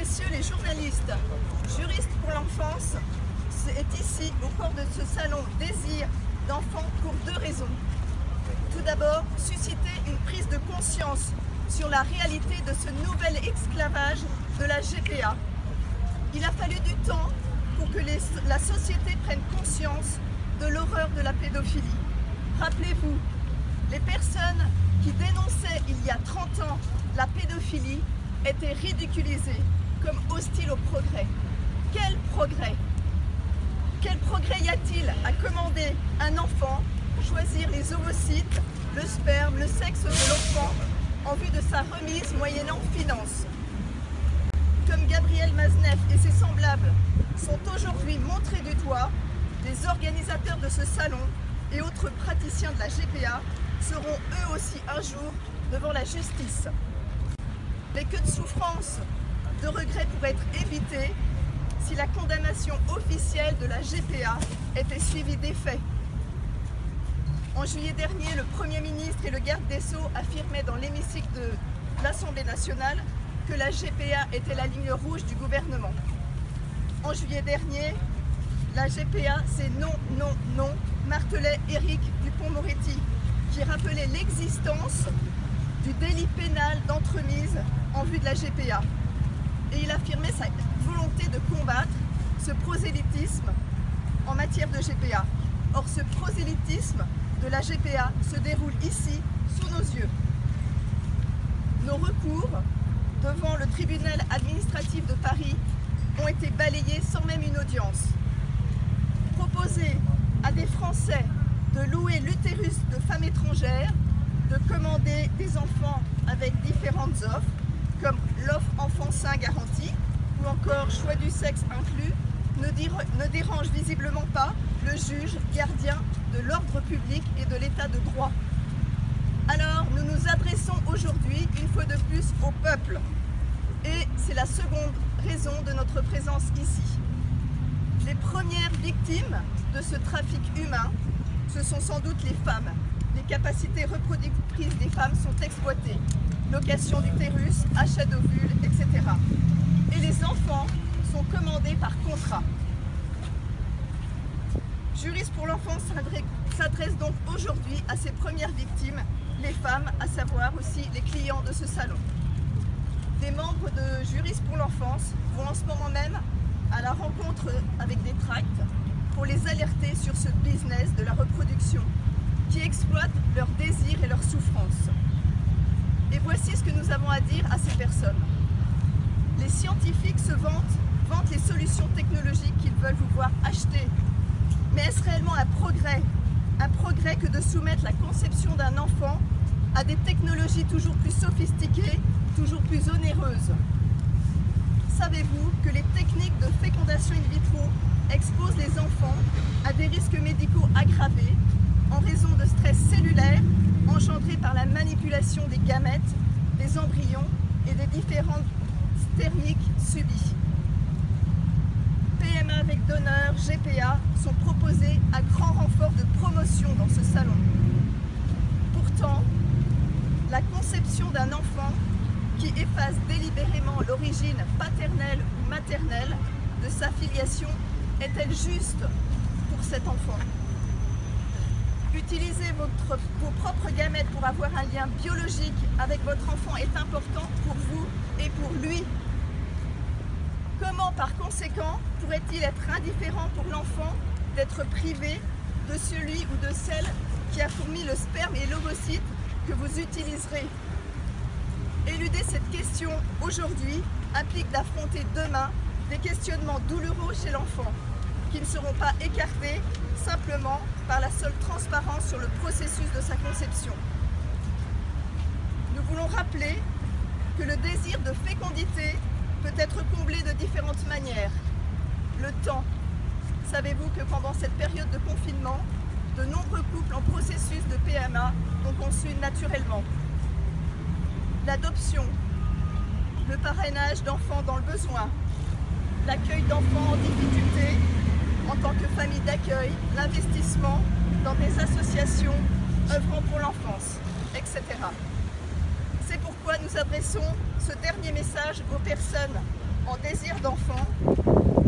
messieurs les journalistes, juristes pour l'enfance, est ici au cours de ce salon Désir d'enfants pour deux raisons. Tout d'abord, susciter une prise de conscience sur la réalité de ce nouvel esclavage de la GPA. Il a fallu du temps pour que la société prenne conscience de l'horreur de la pédophilie. Rappelez-vous, les personnes qui dénonçaient il y a 30 ans la pédophilie étaient ridiculisées comme hostiles au progrès. Quel progrès? Quel progrès y a-t-il à commander un enfant, choisir les ovocytes, le sperme, le sexe de l'enfant en vue de sa remise moyennant finance? Comme Gabriel Maznev et ses semblables sont aujourd'hui montrés du doigt, les organisateurs de ce salon et autres praticiens de la GPA seront eux aussi un jour devant la justice. Mais que de souffrance, de regrets pourraient être évités si la condamnation officielle de la GPA était suivie des faits. En juillet dernier, le Premier ministre et le garde des Sceaux affirmaient dans l'hémicycle de l'Assemblée nationale que la GPA était la ligne rouge du gouvernement. En juillet dernier, la GPA, c'est non, non, non, martelait Éric Dupond-Moretti, qui rappelait l'existence du délit pénal d'entremise en vue de la GPA. Et il affirmait sa volonté de combattre ce prosélytisme en matière de GPA. Or, ce prosélytisme de la GPA se déroule ici, sous nos yeux. Nos recours devant le tribunal administratif de Paris ont été balayés sans même une audience. Proposer à des Français de louer l'utérus de femmes étrangères, de commander des enfants avec différentes offres, comme l'offre enfant sain garantie ou encore choix du sexe inclus, ne dérange visiblement pas le juge gardien de l'ordre public et de l'état de droit. Alors nous nous adressons aujourd'hui une fois de plus au peuple. Et c'est la seconde raison de notre présence ici. Les premières victimes de ce trafic humain, ce sont sans doute les femmes. Les capacités reproductrices des femmes sont exploitées. Location d'utérus, achat d'ovules, etc. Et les enfants sont commandés par contrat. Juristes pour l'enfance s'adresse donc aujourd'hui à ces premières victimes, les femmes, à savoir aussi les clients de ce salon. Des membres de Juristes pour l'enfance vont en ce moment même à la rencontre avec des tracts pour les alerter sur ce business de la reproduction qui exploite leurs désirs et leurs souffrances. Et voici ce que nous avons à dire à ces personnes. Les scientifiques se vantent les solutions technologiques qu'ils veulent vous voir acheter. Mais est-ce réellement un progrès? Un progrès que de soumettre la conception d'un enfant à des technologies toujours plus sophistiquées, toujours plus onéreuses? Savez-vous que les techniques de fécondation in vitro exposent les enfants à des risques médicaux aggravés en raison de stress cellulaire engendré par la manipulation des gamètes, des embryons et des différentes thermiques subies? PMA avec donneur, GPA sont proposés à grand renfort de promotion dans ce salon. Pourtant, la conception d'un enfant qui efface délibérément l'origine paternelle ou maternelle de sa filiation est-elle juste pour cet enfant? Utiliser vos propres gamètes pour avoir un lien biologique avec votre enfant est important pour vous et pour lui. Comment, par conséquent, pourrait-il être indifférent pour l'enfant d'être privé de celui ou de celle qui a fourni le sperme et l'ovocyte que vous utiliserez? Éluder cette question aujourd'hui implique d'affronter demain des questionnements douloureux chez l'enfant, qui ne seront pas écartés simplement par la seule transparence sur le processus de sa conception. Nous voulons rappeler que le désir de fécondité peut être comblé de différentes manières. Le temps. Savez-vous que pendant cette période de confinement, de nombreux couples en processus de PMA ont conçu naturellement? L'adoption, le parrainage d'enfants dans le besoin, l'accueil d'enfants en difficulté en tant que famille d'accueil, l'investissement dans des associations œuvrant pour l'enfance, etc. C'est pourquoi nous adressons ce dernier message aux personnes en désir d'enfant